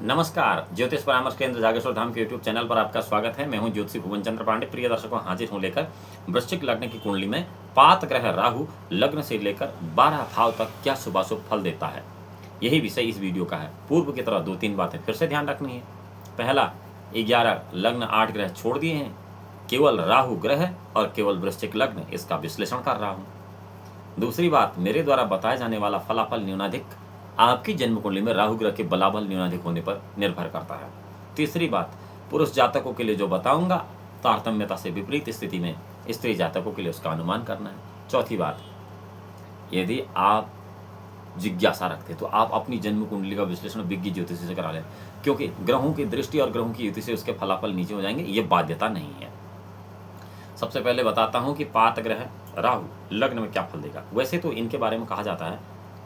नमस्कार, ज्योतिष परामर्श केंद्र जागेश्वर धाम के यूट्यूब चैनल पर आपका स्वागत है। मैं हूं ज्योतिषी भुवन चंद्र पांडे। प्रिय दर्शकों, हाजिर हूं लेकर वृश्चिक लग्न की कुंडली में पात ग्रह राहु लग्न से लेकर 12 भाव तक क्या शुभाशुभ फल देता है, यही विषय इस वीडियो का है। पूर्व की तरह 2-3 बातें फिर से ध्यान रखनी है। पहला, 11 लग्न 8 ग्रह छोड़ दिए हैं, केवल राहु ग्रह और केवल वृश्चिक लग्न, इसका विश्लेषण कर रहा हूं। दूसरी बात, मेरे द्वारा बताया जाने वाला फलाफल न्यूनाधिक आपकी जन्म कुंडली में राहु ग्रह के बलाबल न्यूनाधिक होने पर निर्भर करता है। तीसरी बात, पुरुष जातकों के लिए जो बताऊंगा तारतम्यता से विपरीत स्थिति में स्त्री जातकों के लिए उसका अनुमान करना है। चौथी बात, यदि आप जिज्ञासा रखते तो आप अपनी जन्म कुंडली का विश्लेषण विज्ञ ज्योतिषी से करा लें, क्योंकि ग्रहों की दृष्टि और ग्रहों की युति से उसके फलाफल नीचे हो जाएंगे, ये बाध्यता नहीं है। सबसे पहले बताता हूं कि पात ग्रह राहु लग्न में क्या फल देगा। वैसे तो इनके बारे में कहा जाता है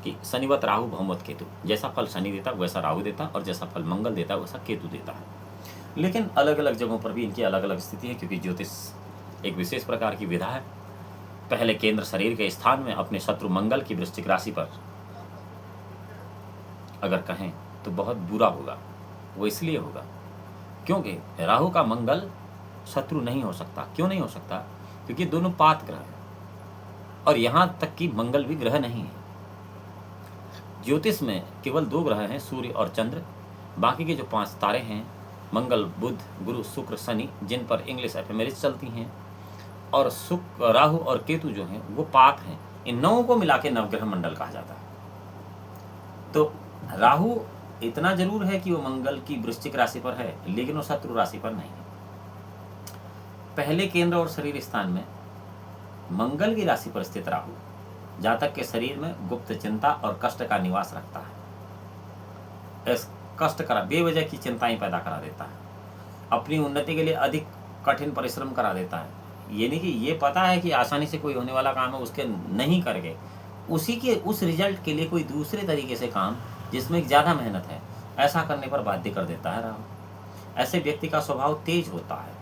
कि शनिवत राहु भौमवत केतु, जैसा फल शनि देता वैसा राहु देता और जैसा फल मंगल देता वैसा केतु देता है। लेकिन अलग अलग जगहों पर भी इनकी अलग अलग स्थिति है, क्योंकि ज्योतिष एक विशेष प्रकार की विधा है। पहले केंद्र शरीर के स्थान में अपने शत्रु मंगल की वृश्चिक राशि पर अगर कहें तो बहुत बुरा होगा। वो इसलिए होगा क्योंकि राहु का मंगल शत्रु नहीं हो सकता। क्यों नहीं हो सकता? क्योंकि दोनों पात ग्रह हैं और यहां तक कि मंगल भी ग्रह नहीं है। ज्योतिष में केवल 2 ग्रह हैं, सूर्य और चंद्र। बाकी के जो 5 तारे हैं, मंगल, बुध, गुरु, शुक्र, शनि, जिन पर इंग्लिश एफेमेरिस चलती हैं, और राहु और केतु जो हैं वो पात हैं। इन 9 को मिला के नवग्रह मंडल कहा जाता है। तो राहु इतना जरूर है कि वो मंगल की वृश्चिक राशि पर है, लेकिन वो शत्रु राशि पर नहीं है। पहले केंद्र और शरीर स्थान में मंगल की राशि पर स्थित राहु जातक के शरीर में गुप्त चिंता और कष्ट का निवास रखता है। इस कष्ट करा बेवजह की चिंताएं पैदा करा देता है। अपनी उन्नति के लिए अधिक कठिन परिश्रम करा देता है। ये नहीं कि ये पता है कि आसानी से कोई होने वाला काम है, उसके नहीं करके उसी के उस रिजल्ट के लिए कोई दूसरे तरीके से काम जिसमें ज़्यादा मेहनत है, ऐसा करने पर बाध्य कर देता है राहु। ऐसे व्यक्ति का स्वभाव तेज होता है,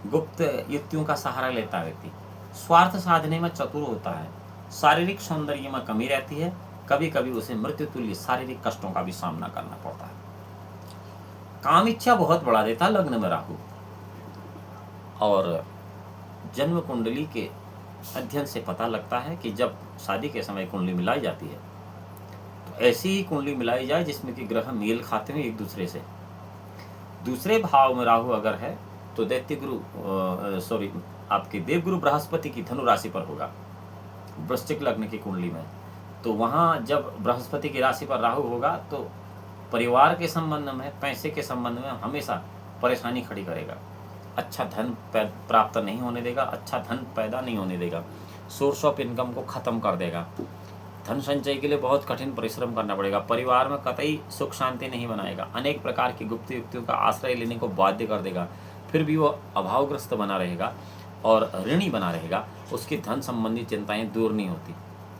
गुप्त युक्तियों का सहारा लेता है व्यक्ति, स्वार्थ साधने में चतुर होता है, शारीरिक सौंदर्य में कमी रहती है, कभी कभी उसे मृत्यु तुल्य शारीरिक कष्टों का भी सामना करना पड़ता है। काम इच्छा बहुत बढ़ा देता है लग्न में राहु। और जन्म कुंडली के अध्ययन से पता लगता है कि जब शादी के समय कुंडली मिलाई जाती है तो ऐसी ही कुंडली मिलाई जाए जिसमें कि ग्रह मेल खाते हैं एक दूसरे से। दूसरे भाव में राहु अगर है तो आपके देवगुरु बृहस्पति की धनु राशि पर होगा वृश्चिक लग्न की कुंडली में। तो वहाँ जब बृहस्पति की राशि पर राहु होगा तो परिवार के संबंध में, पैसे के संबंध में हमेशा परेशानी खड़ी करेगा। अच्छा धन प्राप्त नहीं होने देगा, अच्छा धन पैदा नहीं होने देगा, सोर्स ऑफ इनकम को खत्म कर देगा। धन संचय के लिए बहुत कठिन परिश्रम करना पड़ेगा। परिवार में कतई सुख शांति नहीं बनाएगा, अनेक प्रकार की गुप्त युक्तियों का आश्रय लेने को बाध्य कर देगा। फिर भी वो अभावग्रस्त बना रहेगा और ऋणी बना रहेगा। उसकी धन संबंधी चिंताएं दूर नहीं होती।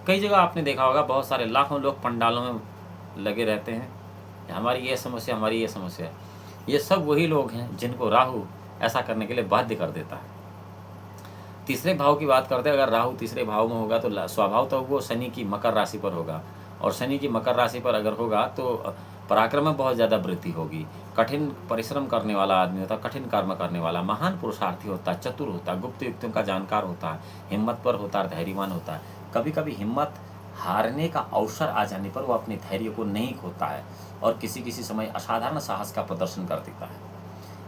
कई जगह आपने देखा होगा, बहुत सारे लाखों लोग पंडालों में लगे रहते हैं, हमारी ये समस्या, हमारी ये समस्या। ये सब वही लोग हैं जिनको राहु ऐसा करने के लिए बाध्य कर देता है। तीसरे भाव की बात करते हैं, अगर राहु तीसरे भाव में होगा तो स्वभाव तो वो शनि की मकर राशि पर होगा, और शनि की मकर राशि पर अगर होगा तो पराक्रम में बहुत ज़्यादा वृद्धि होगी। कठिन परिश्रम करने वाला आदमी होता है, कठिन कर्म करने वाला, महान पुरुषार्थी होता है, चतुर होता है, गुप्त युक्तियों का जानकार होता है, हिम्मत पर होता है, धैर्यवान होता है। कभी कभी हिम्मत हारने का अवसर आ जाने पर वो अपने धैर्य को नहीं खोता है और किसी किसी समय असाधारण साहस का प्रदर्शन कर देता है।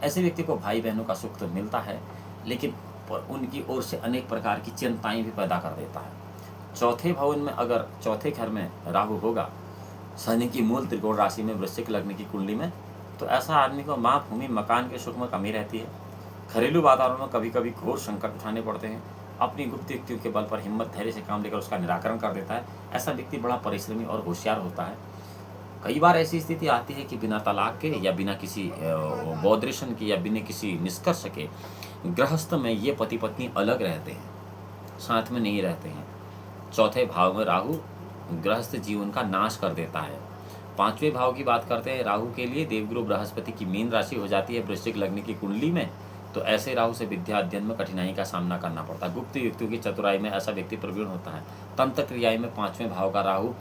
ऐसे व्यक्ति को भाई बहनों का सुख तो मिलता है, लेकिन उनकी ओर से अनेक प्रकार की चिंताएं भी पैदा कर देता है। चौथे भवन में अगर चौथे घर में राहु होगा शनि की मूल त्रिकोण राशि में वृश्चिक लग्न की कुंडली में, तो ऐसा आदमी को माँ भूमि मकान के सुख में कमी रहती है। घरेलू वातावरण में कभी कभी घोर संकट उठाने पड़ते हैं। अपनी गुप्त युक्तियों के बल पर हिम्मत धैर्य से काम लेकर उसका निराकरण कर देता है। ऐसा व्यक्ति बड़ा परिश्रमी और होशियार होता है। कई बार ऐसी स्थिति आती है कि बिना तलाक के या बिना किसी बौद्रेशन के या बिना किसी निष्कर्ष के गृहस्थ में ये पति पत्नी अलग रहते हैं, साथ में नहीं रहते हैं। चौथे भाव में राहु गृहस्थ जीवन का नाश कर देता है। 5वें भाव की बात करते हैं, राहु के लिए देवगुरु बृहस्पति की मीन राशि हो जाती है वृश्चिक लग्न की कुंडली में, तो ऐसे राहु से विद्या अध्ययन में कठिनाई का सामना करना पड़ता है। गुप्त युक्तियों की चतुराई में ऐसा व्यक्ति प्रवीण होता है। तंत्र क्रियाएं में 5वें भाव का राहु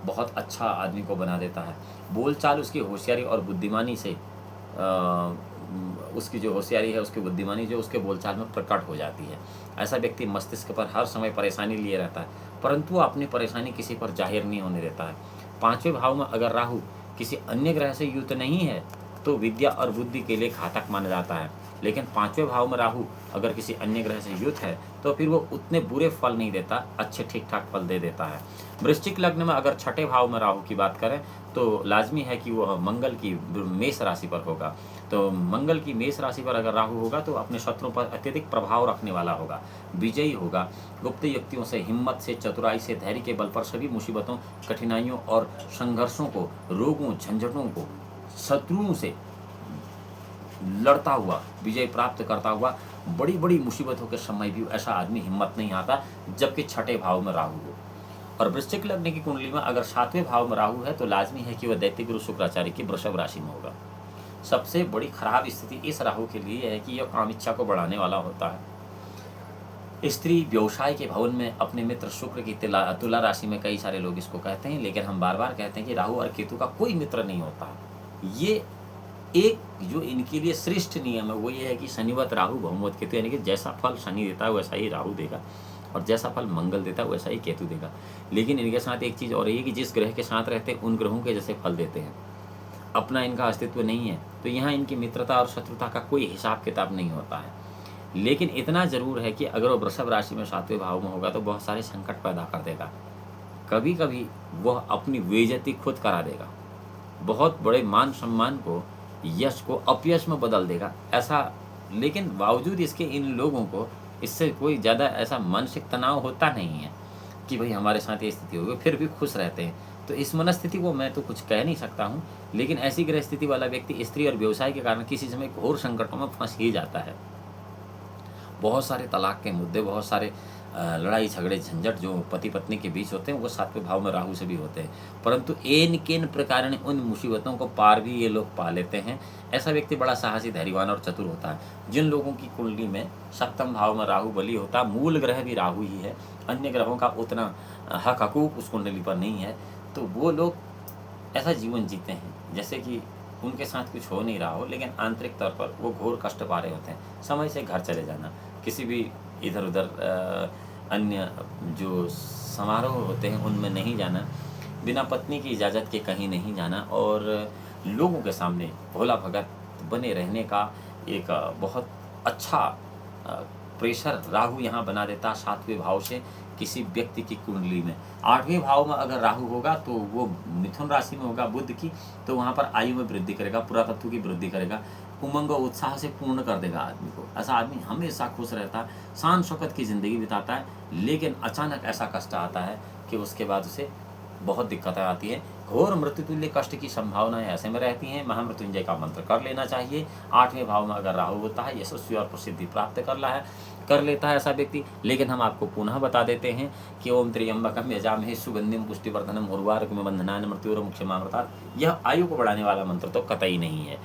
बहुत अच्छा आदमी को बना देता है। बोलचाल उसकी होशियारी और बुद्धिमानी से उसकी जो होशियारी है, उसकी बुद्धिमानी जो उसके बोलचाल में प्रकट हो जाती है। ऐसा व्यक्ति मस्तिष्क पर हर समय परेशानी लिए रहता है, परंतु वो अपनी परेशानी किसी पर जाहिर नहीं होने देता है। 5वें भाव में अगर राहु किसी अन्य ग्रह से युक्त नहीं है तो विद्या और बुद्धि के लिए घातक माना जाता है, लेकिन 5वें भाव में राहु अगर किसी अन्य ग्रह से युक्त है तो फिर वो उतने बुरे फल नहीं देता, अच्छे ठीक ठाक फल दे देता है। वृश्चिक लग्न में अगर 6ठे भाव में राहु की बात करें तो लाजमी है कि वह मंगल की मेष राशि पर होगा। तो मंगल की मेष राशि पर अगर राहु होगा तो अपने शत्रुओं पर अत्यधिक प्रभाव रखने वाला होगा, विजयी होगा। गुप्त युक्तियों से, हिम्मत से, चतुराई से, धैर्य के बल पर सभी मुसीबतों, कठिनाइयों और संघर्षों को, रोगों, झंझटों को, शत्रुओं से लड़ता हुआ, विजय प्राप्त करता हुआ, बड़ी बड़ी मुसीबतों के समय भी ऐसा आदमी हिम्मत नहीं आता जबकि 6ठे भाव में राहु हो। और वृश्चिक लग्न की कुंडली में अगर 7वें भाव में राहु है तो लाजमी है कि वह दैत्य गुरु शुक्राचार्य की वृषभ राशि में होगा। सबसे बड़ी खराब स्थिति इस राहु के लिए है कि यह काम इच्छा को बढ़ाने वाला होता है। स्त्री व्यवसाय के भवन में अपने मित्र शुक्र की तुला राशि में, कई सारे लोग इसको कहते हैं, लेकिन हम बार बार कहते हैं कि राहु और केतु का कोई मित्र नहीं होता। ये एक जो इनके लिए श्रेष्ठ नियम है वो ये है कि शनिवत राहु भौमवत केतु, यानी कि जैसा फल शनि देता है वैसा ही राहु देगा और जैसा फल मंगल देता है वैसा ही केतु देगा। लेकिन इनके साथ एक चीज़ और है कि जिस ग्रह के साथ रहते हैं उन ग्रहों के जैसे फल देते हैं, अपना इनका अस्तित्व नहीं है। तो यहाँ इनकी मित्रता और शत्रुता का कोई हिसाब किताब नहीं होता है। लेकिन इतना ज़रूर है कि अगर वो वृषभ राशि में 7वें भाव में होगा तो बहुत सारे संकट पैदा कर देगा। कभी कभी वह अपनी बेइज्जती खुद करा देगा, बहुत बड़े मान सम्मान को, यश को अपयश में बदल देगा ऐसा। लेकिन बावजूद इसके इन लोगों को इससे कोई ज़्यादा ऐसा मानसिक तनाव होता नहीं है कि भाई हमारे साथ ये स्थिति होगी, फिर भी खुश रहते हैं। तो इस मनस्थिति को मैं तो कुछ कह नहीं सकता हूँ, लेकिन ऐसी ग्रह स्थिति वाला व्यक्ति स्त्री और व्यवसाय के कारण किसी समय घोर संकटों में फंस ही जाता है। बहुत सारे तलाक के मुद्दे, बहुत सारे लड़ाई झगड़े झंझट जो पति पत्नी के बीच होते हैं वो 7वें भाव में राहु से भी होते हैं, परंतु एन केन प्रकार उन मुसीबतों को पार भी ये लोग पा लेते हैं। ऐसा व्यक्ति बड़ा साहसी, धैर्यवान और चतुर होता है। जिन लोगों की कुंडली में 7वें भाव में राहु बली होता, मूल ग्रह भी राहु ही है, अन्य ग्रहों का उतना हक हकूक उस कुंडली पर नहीं है, तो वो लोग ऐसा जीवन जीते हैं जैसे कि उनके साथ कुछ हो नहीं रहा हो, लेकिन आंतरिक तौर पर वो घोर कष्ट पा रहे होते हैं। समय से घर चले जाना, किसी भी इधर उधर अन्य जो समारोह होते हैं उनमें नहीं जाना, बिना पत्नी की इजाज़त के कहीं नहीं जाना और लोगों के सामने भोला भगत बने रहने का एक बहुत अच्छा प्रेशर राहु यहाँ बना देता 7वें भाव से किसी व्यक्ति की कुंडली में। 8वें भाव में अगर राहु होगा तो वो मिथुन राशि में होगा बुध की, तो वहाँ पर आयु में वृद्धि करेगा, पुरातत्व की वृद्धि करेगा, उमंग और उत्साह से पूर्ण कर देगा आदमी को। ऐसा आदमी हमेशा खुश रहता है, शान शौकत की ज़िंदगी बिताता है, लेकिन अचानक ऐसा कष्ट आता है कि उसके बाद उसे बहुत दिक्कतें आती हैं। घोर मृत्युतुल्य कष्ट की संभावनाएं ऐसे में रहती हैं। महामृत्युंजय का मंत्र कर लेना चाहिए। 8वें भाव में अगर राहु होता है, यशस्वी और प्रसिद्धि प्राप्त कर लेता है ऐसा व्यक्ति। लेकिन हम आपको पुनः बता देते हैं कि ओम त्र्यंबकम यजामहे सुगंधिम पुष्टिवर्धनम उर्वारुकमिव बंधनान मृत्युर्मुक्षमामृतात्, यह आयु को बढ़ाने वाला मंत्र तो कतई नहीं है।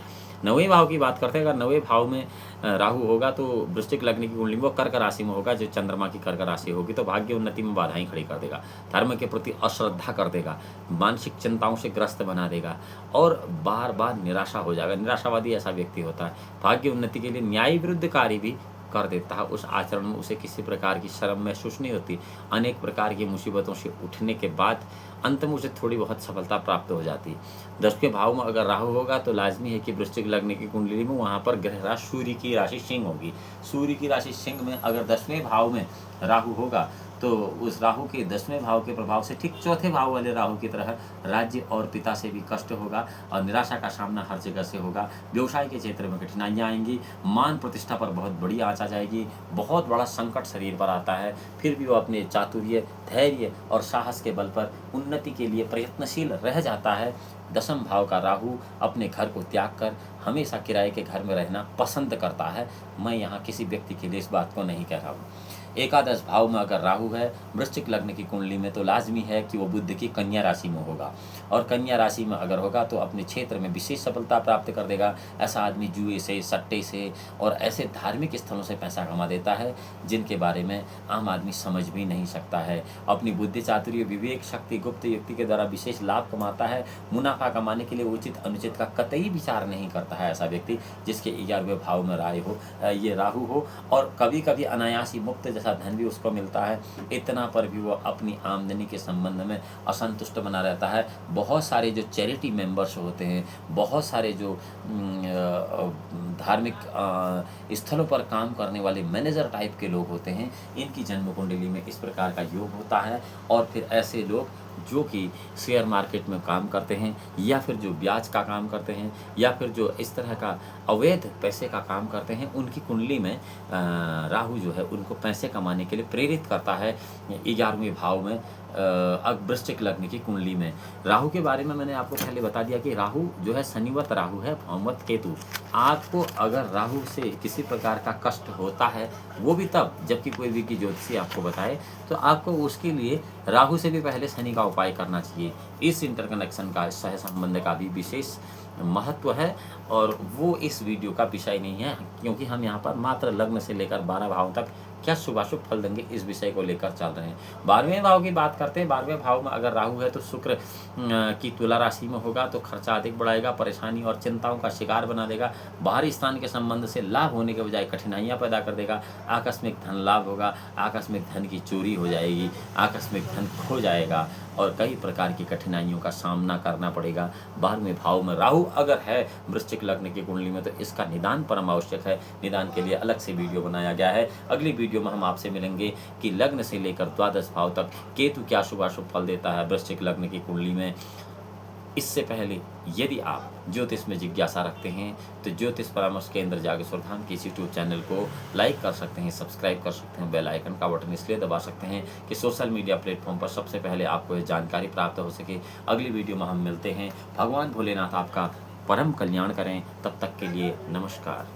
9वें भाव की बात करते हैं, अगर 9वें भाव में राहु होगा तो वृश्चिक लग्न की कुंडली वो कर्क राशि में होगा, जो चंद्रमा की कर्क राशि होगी, तो भाग्य उन्नति में बाधाएं खड़ी कर देगा, धर्म के प्रति अश्रद्धा कर देगा, मानसिक चिंताओं से ग्रस्त बना देगा और बार बार निराशा हो जाएगा। निराशावादी ऐसा व्यक्ति होता है। भाग्य उन्नति के लिए न्याय विरुद्ध कार्य भी कर देता है। उस आचरण में उसे किसी प्रकार की शर्म महसूस नहीं होती। अनेक प्रकार की मुसीबतों से उठने के बाद अंत में उसे थोड़ी बहुत सफलता प्राप्त हो जाती है। 10वें भाव में अगर राहु होगा तो लाजमी है कि वृश्चिक लग्न की कुंडली में वहाँ पर ग्रह राशि सूर्य की राशि सिंह होगी। सूर्य की राशि सिंह में अगर 10वें भाव में राहु होगा तो उस राहु के 10वें भाव के प्रभाव से ठीक 4थे भाव वाले राहु की तरह राज्य और पिता से भी कष्ट होगा और निराशा का सामना हर जगह से होगा। व्यवसाय के क्षेत्र में कठिनाइयाँ आएंगी, मान प्रतिष्ठा पर बहुत बड़ी आँच आ जाएगी, बहुत बड़ा संकट शरीर पर आता है, फिर भी वो अपने चातुर्य, धैर्य और साहस के बल पर उन्नति के लिए प्रयत्नशील रह जाता है। 10वें भाव का राहु अपने घर को त्याग कर हमेशा किराए के घर में रहना पसंद करता है। मैं यहाँ किसी व्यक्ति के लिए इस बात को नहीं कह रहा हूँ। एकादश भाव में अगर राहु है वृश्चिक लग्न की कुंडली में तो लाजमी है कि वो बुध की कन्या राशि में होगा, और कन्या राशि में अगर होगा तो अपने क्षेत्र में विशेष सफलता प्राप्त कर देगा। ऐसा आदमी जुए से, सट्टे से और ऐसे धार्मिक स्थलों से पैसा कमा देता है जिनके बारे में आम आदमी समझ भी नहीं सकता है। अपनी बुद्धि, चातुर्य, विवेक, शक्ति, गुप्त युक्ति के द्वारा विशेष लाभ कमाता है। मुनाफा कमाने के लिए उचित अनुचित का कतई विचार नहीं करता है ऐसा व्यक्ति जिसके 11वें भाव में ये राहु हो, और कभी कभी अनायासी मुक्त जैसा धन भी उसको मिलता है। इतना पर भी वो अपनी आमदनी के संबंध में असंतुष्ट बना रहता है। बहुत सारे जो चैरिटी मेंबर्स होते हैं, बहुत सारे जो धार्मिक स्थलों पर काम करने वाले मैनेजर टाइप के लोग होते हैं, इनकी जन्म कुंडली में इस प्रकार का योग होता है। और फिर ऐसे लोग जो कि शेयर मार्केट में काम करते हैं, या फिर जो ब्याज का काम करते हैं, या फिर जो इस तरह का अवैध पैसे का काम करते हैं, उनकी कुंडली में राहु जो है उनको पैसे कमाने के लिए प्रेरित करता है 11वें भाव में। वृश्चिक लग्न की कुंडली में राहु के बारे में मैंने आपको पहले बता दिया कि राहु जो है शनिवत राहु है, भाववत केतु। आपको अगर राहु से किसी प्रकार का कष्ट होता है, वो भी तब जबकि कोई भी की ज्योतिषी आपको बताए, तो आपको उसके लिए राहु से भी पहले शनि का उपाय करना चाहिए। इस इंटरकनेक्शन का, सह संबंध का भी विशेष महत्व है, और वो इस वीडियो का विषय नहीं है, क्योंकि हम यहाँ पर मात्र लग्न से लेकर 12 भाव तक क्या शुभाशुभ फल देंगे इस विषय को लेकर चल रहे हैं। 12वें भाव की बात करते हैं। 12वें भाव में अगर राहु है तो शुक्र की तुला राशि में होगा तो खर्चा अधिक बढ़ाएगा, परेशानी और चिंताओं का शिकार बना देगा। बाहरी स्थान के संबंध से लाभ होने के बजाय कठिनाइयां पैदा कर देगा। आकस्मिक धन लाभ होगा, आकस्मिक धन की चोरी हो जाएगी, आकस्मिक धन खो जाएगा, और कई प्रकार की कठिनाइयों का सामना करना पड़ेगा। 12वें भाव में राहु अगर है वृश्चिक लग्न की कुंडली में तो इसका निदान परम आवश्यक है। निदान के लिए अलग से वीडियो बनाया गया है। अगली वीडियो में हम आपसे मिलेंगे कि लग्न से लेकर द्वादश भाव तक केतु क्या शुभाशुभ फल देता है वृश्चिक लग्न की कुंडली में। इससे पहले यदि आप ज्योतिष में जिज्ञासा रखते हैं तो ज्योतिष परामर्श केंद्र जागेश्वर धाम के यूट्यूब चैनल को लाइक कर सकते हैं, सब्सक्राइब कर सकते हैं, बेल आइकन का बटन इसलिए दबा सकते हैं कि सोशल मीडिया प्लेटफॉर्म पर सबसे पहले आपको ये जानकारी प्राप्त हो सके। अगली वीडियो में हम मिलते हैं। भगवान भोलेनाथ आपका परम कल्याण करें। तब तक के लिए नमस्कार।